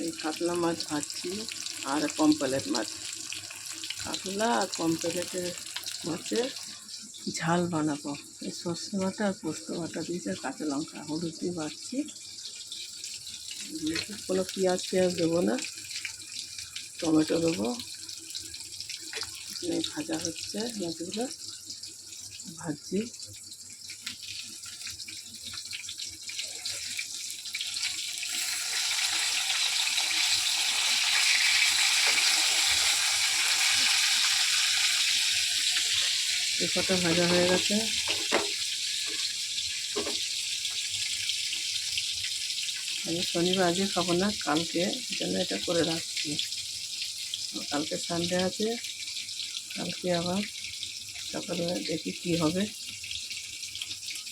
এই কাতলা মাছ ভাজছি আর পমফ্রেট মাছ। কাতলা আর পমফ্রেটের মাছের ঝাল বানাবো। এই সর্ষে বাটা আর পোস্ত বাটা দিয়েছে, কাঁচা লঙ্কা হলুদ দিয়ে বাড়ছি। কোনো পেঁয়াজ দেবো না, টমেটো দেবো। ভাজা হচ্ছে মাছগুলো, ভাজছি। এই কটা ভাজা হয়ে গেছে। আমি শনিবার আজকে খাবো না, কালকে জন্য এটা করে রাখছি। কালকে সানডে আছে, কালকে আবার সকালে দেখি কি হবে,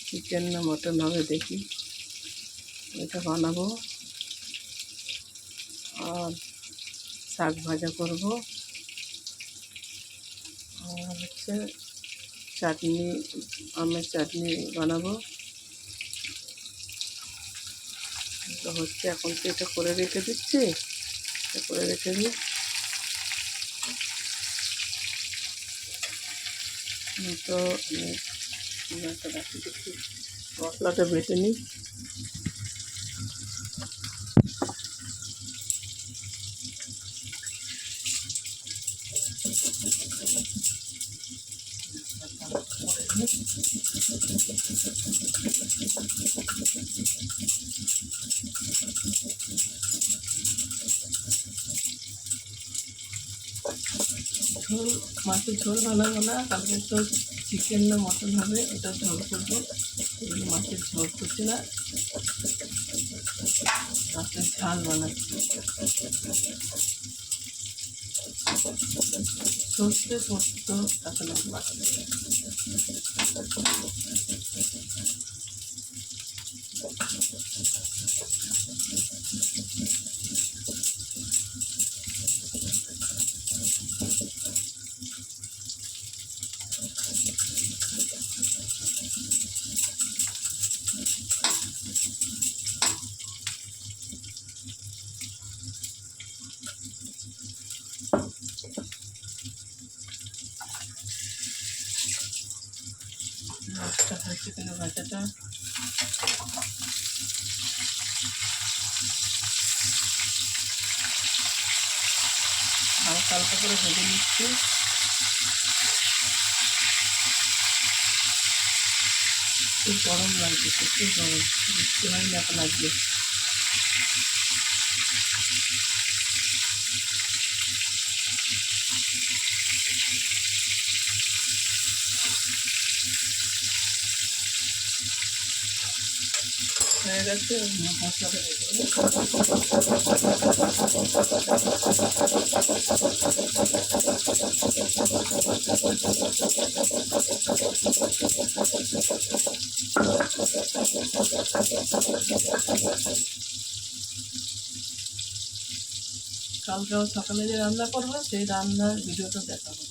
চিকেন না মটন হবে দেখি। এটা বানাবো আর শাক ভাজা করব আর হচ্ছে চাটনি, আমের চাটনি বানাবো। তো হচ্ছে এখন তো এটা করে রেখে দিচ্ছি, এটা করে রেখে দিই। তো একটা রাখি দিচ্ছি, মশলাটা বেটে নিই। ঝোল, মাছের ঝোল বানাবো না, কালকে তো চিকেন না মটন হবে, এটা ঝোল করবো। এগুলো মাছের ঝোল করছি না, মাছের ঝাল বানাচ্ছি। সর্ষে পোস্ত কাঁচা লঙ্কা বাটা দেবো। মাছটা হয়েছে কিনা ভাজাটা, হালকা হালকা করে ভেজে নিচ্ছি। খুব গরম লাগছে, প্রচুর গরম, বৃষ্টি হয়নি এখন আজকে। হয়ে গেছে, মশলাটা রেখে কালকে সকালে যে রান্না করবো সেই রান্নার ভিডিওটা দেখাবো।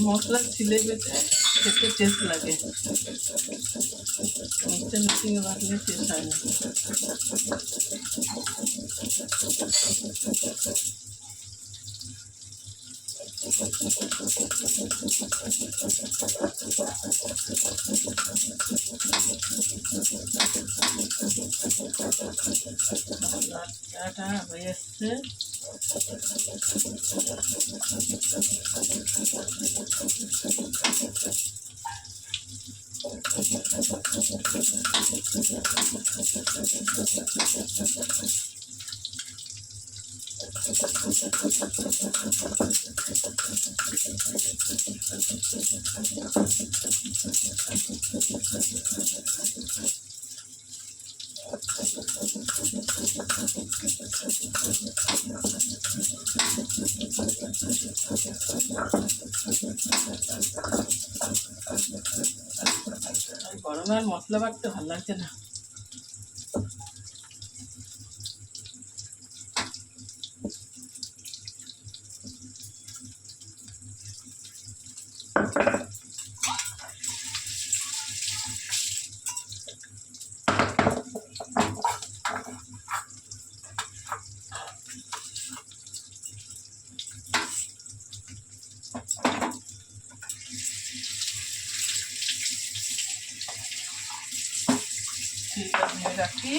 মশলা ছিলে বেটে খেতে টেস্ট লাগে, মিক্সিংয়ে বাটলে টেস্ট হয় না। চাটা হয়ে এসছে, গরমে আর মশলা বাটতে ভালো লাগছে না। চিলটা ধুয়ে রাখি।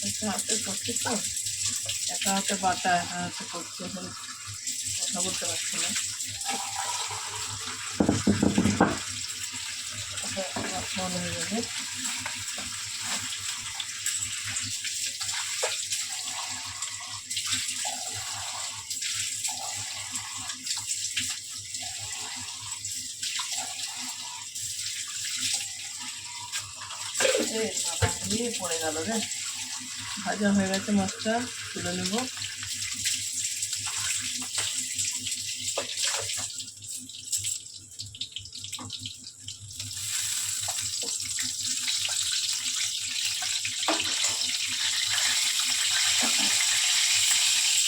একটা হাতে করছি তো, একা হাতে বাটা, একা হাতে করছি, এখন কথা বলতে পারছি না। মনে হয়ে যাবে। দিয়ে পড়ে গেল রে। ভাজা হয়ে গেছে মাছটা, তুলে নেব।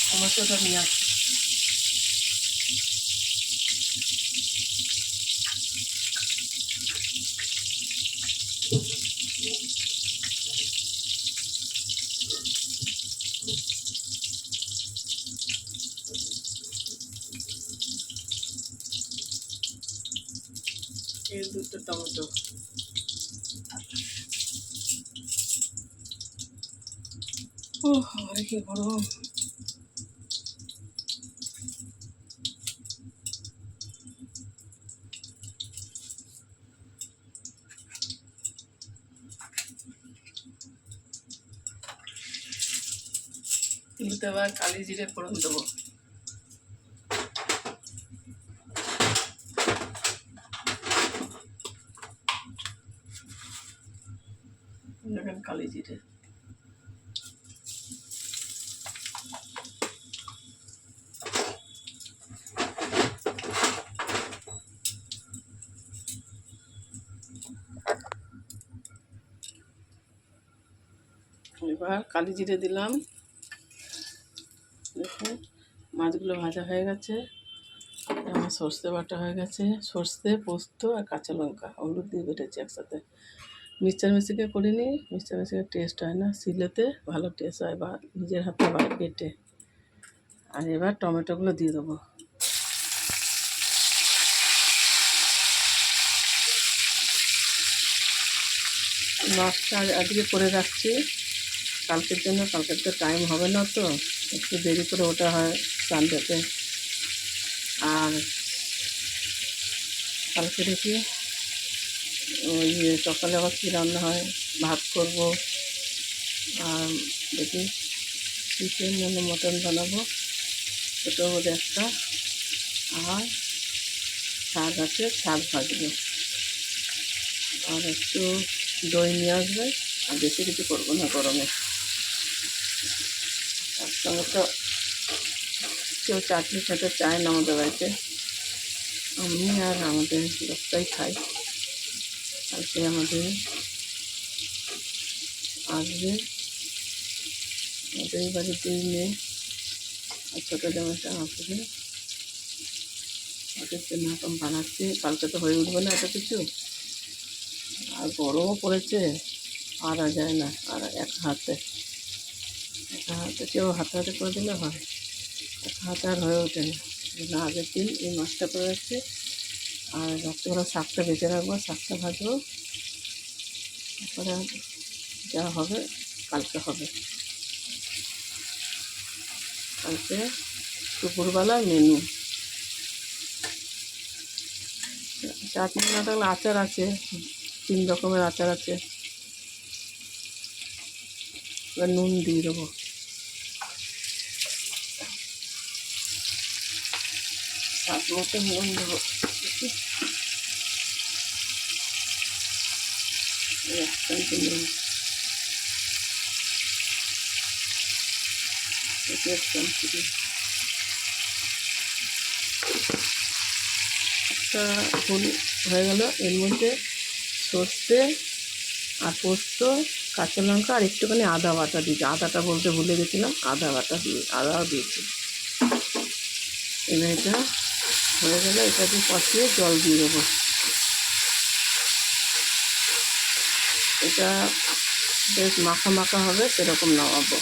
টমেটোটা নিয়ে আসছি। এই দুটো টমেটো। ও কি গরম। তুলতে আবার কালি জিরে ফোড়ন দেবো। দেখেন কালি জিরে। এবার কালি জিরে দিলাম। দেখুন মাছগুলো ভাজা হয়ে গেছে। আমার সর্ষে বাটা হয়ে গেছে, সর্ষে, পোস্ত আর কাঁচা লঙ্কা, হলুদ দিয়ে বেটেছি একসাথে। মিক্সচার মেশিনে করিনি, মিক্সচার মেশিনের টেস্ট হয় না, শিলেতে ভালো টেস্ট হয়, বা নিজের হাতে বেটে। আর এবার টমেটোগুলো দিয়ে দেবো। মাছটা আজকে করে রাখছি কালকের জন্য, কালকের তো টাইম হবে না, তো একটু দেরি করে ওটা হয় সানডেতে। আর কালকে দেখি ওই সকালে আবার কী রান্না হয়, ভাত করবো, আর দেখি চিকেন মানে মটন বানাবো, ছোটোর মধ্যে একটা। আর শাক আছে, শাক ভাজবো, আর একটু দই নিয়ে আসবে। আর বেশি কিছু করবো না গরমে। তার সঙ্গে তো কেউ চাটনি খেতে চায় না আমাদের বাড়িতে, আমি আর আমাদের লোকটাই খাই। কালকে আমাদের আসবে, আমাদের বাড়িতে মেয়ে আর ছোটো জামাইটা আসবে, ওদের জন্য এখন বানাচ্ছি। কালকে তো হয়ে উঠবে না এত কিছু, আর গরমও পড়েছে, পারা যায় না। আর একা হাতে কেউ হাতে হাতে করে দিলে হয়, একা হাতে আর হয়ে ওঠে না। আগের দিন এই মাছটা করে রাখছি, আর রাত্রিবেলা শাকটা বেঁচে রাখবো, শাকটা ভাজবো, তারপরে যা হবে কালকে হবে। কালকে দুপুরবেলা মেনু। চাটনি না থাকলে আচার আছে, 3 রকমের আচার আছে। এবার নুন দিয়ে দেবো। স্বাদ মতো নুন দেবো। এক চামচ নুন, এক চামচ দিই। একটা ফুল হয়ে গেল, এর মধ্যে সর্ষে আর পোস্ত, কাঁচা লঙ্কা আর একটুখানি আদা বাটা দিয়েছি। আদাটা বলতে ভুলে গেছিলাম, আদা বাটা দিয়ে আদাও দিয়েছি। এবার এটা হয়ে গেলে এটাকে কষিয়ে জল দিয়ে দেবো। এটা বেশ মাখা মাখা হবে, সেরকম নামাবো।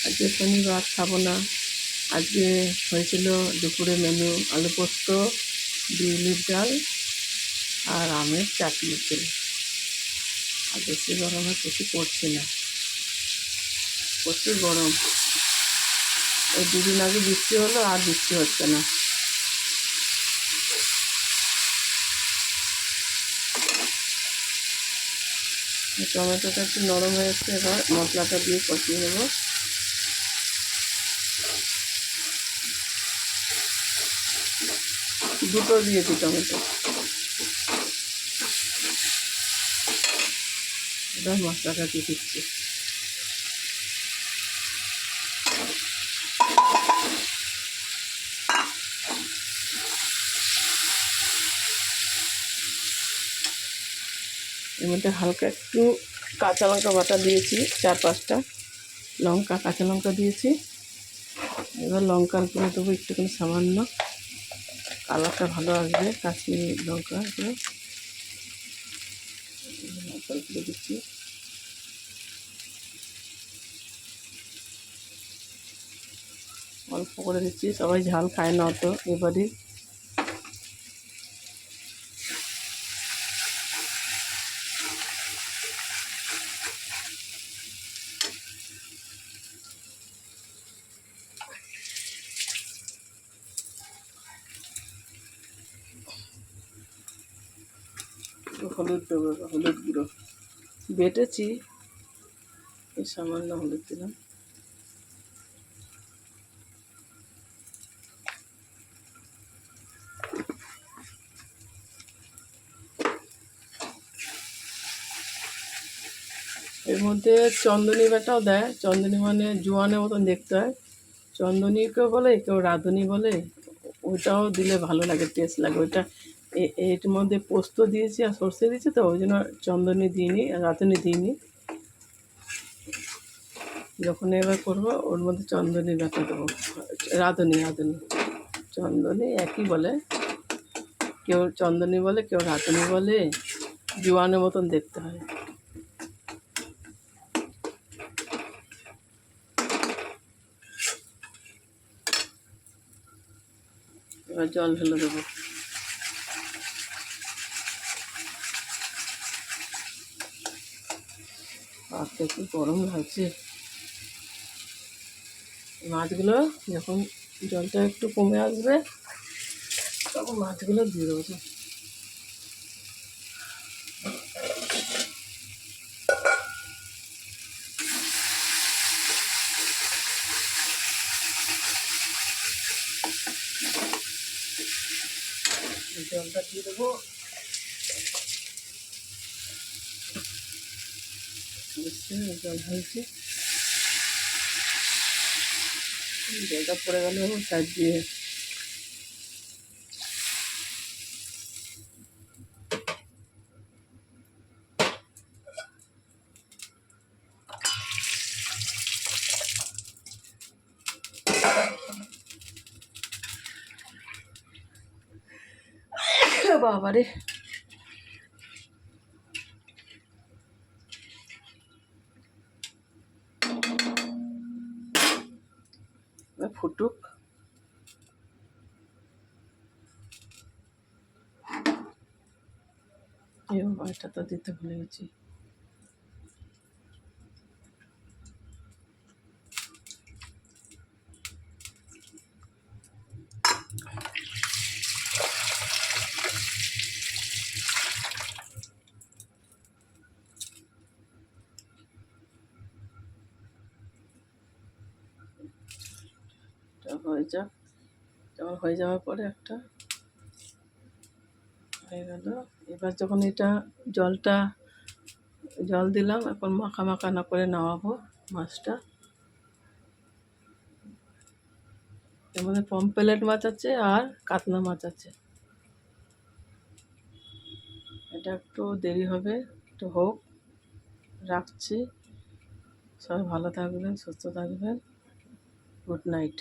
আজকে শনিবার, খাবো না। আজকে হয়েছিল দুপুরে মেনু আলু পোস্ত, বিউলির ডাল আর আমের চাটনি ছিল। আর বেশি গরমে কিছু করছি না, প্রচুর গরম। এই দুদিন আগে বৃষ্টি হলো, আর বৃষ্টি হচ্ছে না। টমেটোটা একটু নরম হয়ে এসছে, এবার মশলাটা দিয়ে কষিয়ে নেবো। দুটো দিয়েছি টমেটো। এবার মশলাটা দিয়ে দিচ্ছি। এর মধ্যে হালকা একটু কাঁচা লঙ্কা বাটা দিয়েছি, 4-5টা লঙ্কা, কাঁচা লঙ্কা দিয়েছি। এবার লঙ্কার গুঁড়ো দেবো একটুখানি সামান্য, কালারটা ভালো আসবে, কাশ্মীরি লঙ্কা। এগুলো লঙ্কার গুঁড়ো দিচ্ছি। অল্প করে দিচ্ছি, সবাই ঝাল খায় না অত এবারে। হলুদ দেবো, হলুদ গুঁড়ো বেটেছি, এই সামান্য হলুদ দিলাম। এর মধ্যে চন্দনী বাটাও দেয়, চন্দনী মানে জোয়ানের মতন দেখতে হয়। চন্দনী কেউ বলে, কেউ রাঁধুনি বলে। ওইটাও দিলে ভালো লাগে, টেস্ট লাগে ওইটা। এর মধ্যে পোস্ত দিয়েছি আর সর্ষে দিয়েছি, তো ওই জন্য চন্দনী দিইনি, রাঁধুনি দিইনি। যখন এবার করবো ওর মধ্যে চন্দনী বাটা দেবো, রাঁধুনি রাঁধুনি। চন্দনী একই বলে, কেউ চন্দনী বলে, কেউ রাঁধুনি বলে। জোয়ানের মতন দেখতে হয়। এবার জল ঢেলে দেবো। আজকে একটু গরম লাগছে। মাছগুলো যখন জলটা একটু কমে আসবে, তখন মাছগুলো দিয়ে দেবো। জলটা দিয়ে দেবো। জল হয়েছে, জলটা পড়ে গেল সাইড দিয়ে। বাবারে, ফুটুক। এই এটা তো দিতে ভুলে গেছি। হয়ে যাক, যখন হয়ে যাওয়ার পরে একটা হয়ে গেল। এবার যখন এটা জল দিলাম, এখন মাখা মাখা না করে নামাবো মাছটা। এর মধ্যে পমফ্রেট মাছ আছে আর কাতলা মাছ আছে। এটা একটু দেরি হবে, একটু হোক, রাখছি। সবাই ভালো থাকবেন, সুস্থ থাকবেন। Good night.